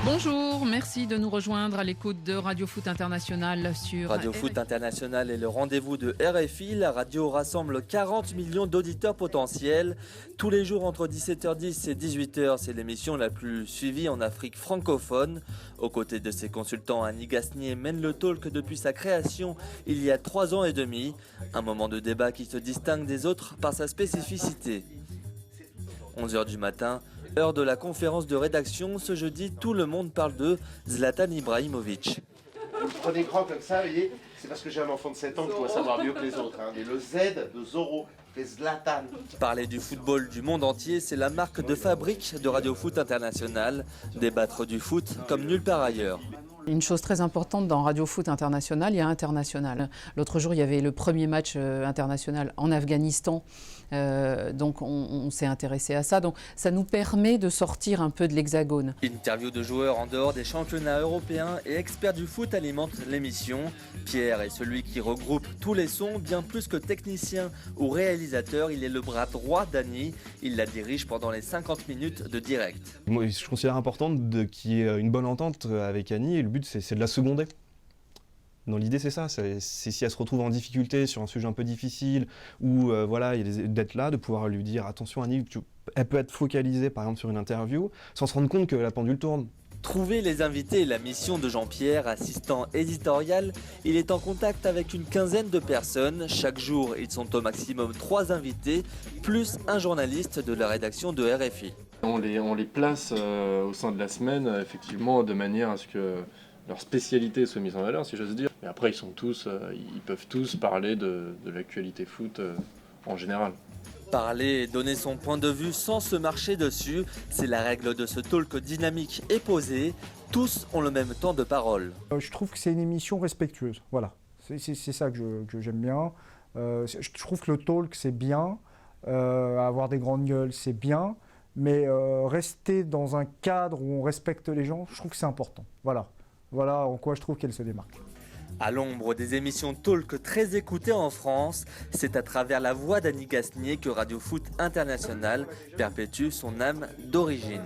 Bonjour, merci de nous rejoindre à l'écoute de Radio Foot International sur Radio Foot International est le rendez-vous de RFI. La radio rassemble 40 millions d'auditeurs potentiels. Tous les jours entre 17h10 et 18h, c'est l'émission la plus suivie en Afrique francophone. Aux côtés de ses consultants, Annie Gasnier mène le talk depuis sa création il y a 3 ans et demi. Un moment de débat qui se distingue des autres par sa spécificité. 11h du matin, heure de la conférence de rédaction. Ce jeudi, tout le monde parle de Zlatan Ibrahimovic. Vous prenez grand comme ça, vous voyez, c'est parce que j'ai un enfant de 7 ans que je dois savoir mieux que les autres. Et le Z de Zorro fait Zlatan. Parler du football du monde entier, c'est la marque de fabrique de Radio Foot International. Débattre du foot comme nulle part ailleurs. Une chose très importante dans Radio Foot International, il y a international. L'autre jour, il y avait le premier match international en Afghanistan. Donc on s'est intéressé à ça. Donc ça nous permet de sortir un peu de l'hexagone. Interview de joueurs en dehors des championnats européens et experts du foot alimentent l'émission. Pierre est celui qui regroupe tous les sons, bien plus que technicien ou réalisateur. Il est le bras droit d'Annie. Il la dirige pendant les 50 minutes de direct. Moi, je considère important qu'il y ait une bonne entente avec Annie et le but c'est de la seconder. Dans l'idée c'est ça, c'est si elle se retrouve en difficulté sur un sujet un peu difficile ou voilà, d'être là, de pouvoir lui dire attention Annie, elle peut être focalisée par exemple sur une interview sans se rendre compte que la pendule tourne. Trouver les invités est la mission de Jean-Pierre, assistant éditorial. Il est en contact avec une quinzaine de personnes. Chaque jour, ils sont au maximum 3 invités, plus un journaliste de la rédaction de RFI. On les place au sein de la semaine, effectivement, de manière à ce que leur spécialité soit mise en valeur, si j'ose dire. Et après, ils peuvent tous parler de l'actualité foot en général. Parler et donner son point de vue sans se marcher dessus, c'est la règle de ce talk dynamique et posé. Tous ont le même temps de parole. Je trouve que c'est une émission respectueuse, voilà. C'est ça que j'aime bien. Je trouve que le talk, c'est bien. Avoir des grandes gueules, c'est bien. Mais rester dans un cadre où on respecte les gens, je trouve que c'est important. Voilà en quoi je trouve qu'elle se démarque. À l'ombre des émissions talk très écoutées en France, c'est à travers la voix d'Annie Gasnier que Radio Foot International perpétue son âme d'origine.